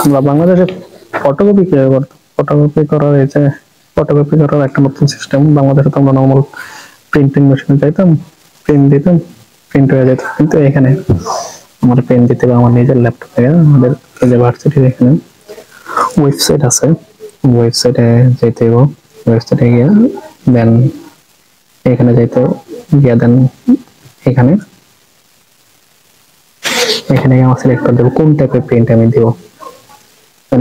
আমরা বাংলাদেশে ফটোকপি কিভাবে করতাম? ফটোকপি করার এই যে ফটোকপি করার একটা নতুন সিস্টেম। বাংলাদেশে তো আমরা নর্মাল প্রিন্টিং মেশিনে যাইতাম, প্রিন্ট দিতাম, প্রিন্ট হয়ে যেত। কিন্তু এখানে আমার প্রিন্ট দিতে হবে আমার নিজের ল্যাপটপ থেকে। আমাদের ইউনিভার্সিটির এখানে ওয়েবসাইট আছে, ওয়েবসাইটে যেতে হবে। ওয়েবসাইটে গিয়ে দেন এখানে যাইতে গিয়ে দেন এখানে এখানে আমার সিলেক্ট করে দেবো কোন টাইপের প্রিন্ট আমি দিব।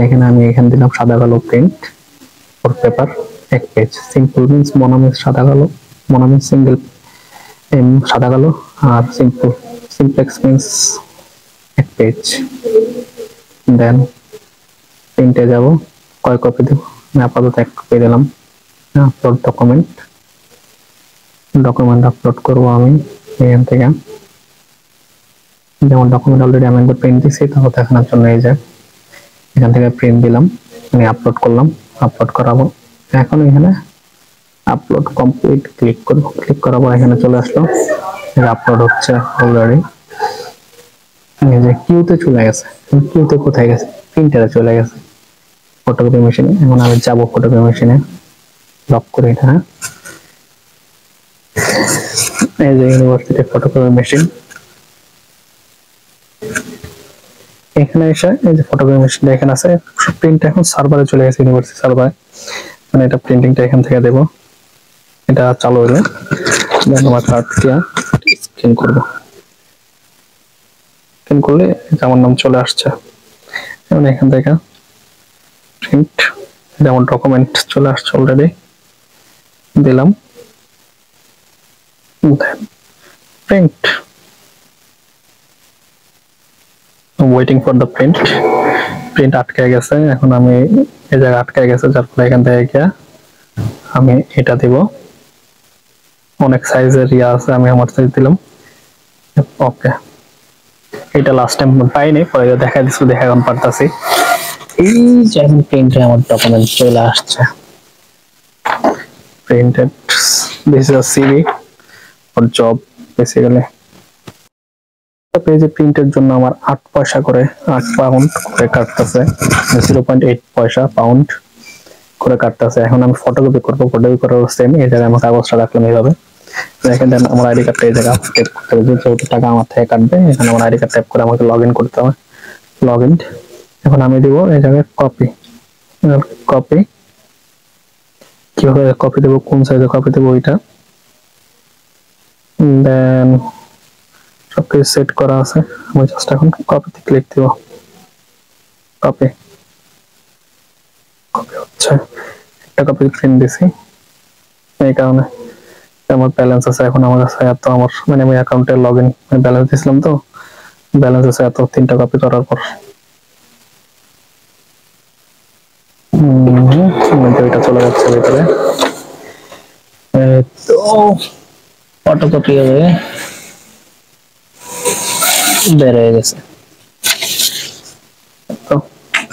এখানে আমি এখানে দিলাম সাদা কালো প্রিন্ট ফর পেপার, এক পেজ। সিম্পল মিন্স মনো মিন্স সাদা কালো, মনো মিন্স সিঙ্গেল সাদা কালো, আর সিম্পল সিমপ্লেক্স মিন্স এক পেজ। দেন প্রিন্টে যাব, কয় কপি দেব? আমি আপাতত এক কপি দিলাম। আপলোড ডকুমেন্ট, ডকুমেন্ট আপলোড করবো আমি এখান থেকে। যেমন ডকুমেন্ট অলরেডি আমি একবার প্রিন্ট দিচ্ছি, তাহলে দেখানোর জন্য এই যে এখান থেকে প্রিন্ট দিলাম, আমি আপলোড করলাম, আপলোড করাবো। এখন এখানে আপলোড কমপ্লিট ক্লিক করব, ক্লিক করার পর এখানে চলে আসলো, আপলোড হচ্ছে অলরেডি। এই যে কিউতে চলে গেছে। কিউতে কোথায় গেছে? প্রিন্টারে চলে গেছে, ফটোকপি মেশিনে। এখন আমি যাবো ফটোকপি মেশিনে, লক করে এটা। এই যে ইউনিভার্সিটি ফটোকপি মেশিন, এখানে এসে এই যে ফটোকপি মেশিনটা এখানে আছে। প্রিন্ট এখন সার্ভারে চলে গেছে, ইউনিভার্সিটি সার্ভারে। মানে এটা প্রিন্টিংটা এখান থেকে দেব। এটা চালু হলে দেন আমার কার্ড দিয়ে স্ক্যান করব। স্ক্যান করলে আমার নাম চলে আসছে। এখন এখান থেকে প্রিন্ট, যেমন ডকুমেন্ট চলে আসছে অলরেডি, দিলাম print, waiting for the print. Print আটকে গেছে, এখন আমি এই জায়গায় আটকে গেছে, যার ফলে এখান থেকে গিয়ে আমি এটা দিব। অনেক সাইজের ইয়া আছে, আমি আমার সাইজ দিলাম। ওকে, এটা লাস্ট টাইম পাইনি, পরে দেখা দিচ্ছি, দেখা এখন পারতাছি। এই যে এখন প্রিন্টে আমার ডকুমেন্ট চলে আসছে, printed. This is a CV for job basically. পেজে প্রিন্টের জন্য আমার 8 পয়সা করে, 8 পাউন্ড করে কাটতেছে, 0.8 পয়সা পাউন্ড করে কাটতেছে। এখন আমি ফটোকপি করবো, ফটোকপি করার সেম এই জায়গায় আমার কাগজটা রাখলাম এইভাবে। দেখেন দেন আমার আইডি কার্ডটা এই জায়গায় ট্যাপ করতে হবে, যেহেতু টাকা আমার থেকে কাটবে। এখানে আমার আইডি কার্ড ট্যাপ করে আমাকে লগ ইন করতে হবে, লগ ইন। এখন আমি দিব এই জায়গায় কপি, কপি কিভাবে কপি দেবো, কোন সাইজে কপি দেবো ওইটা। দেন সবকিছু সেট করা আছে, আমি জাস্ট এখন কপিতে ক্লিক দিব। কপি, কপি হচ্ছে, একটা কপি প্রিন্ট দিছি। এই কারণে আমার ব্যালেন্স আছে এখন আমার কাছে এত, আমার মানে আমি অ্যাকাউন্টে লগ ইন ব্যালেন্স দিয়েছিলাম, তো ব্যালেন্স আছে এত 3টা কপি করার পর। ওইটা চলে যাচ্ছে ভিতরে, তো ফটোকপি হয়ে বের হয়ে গেছে।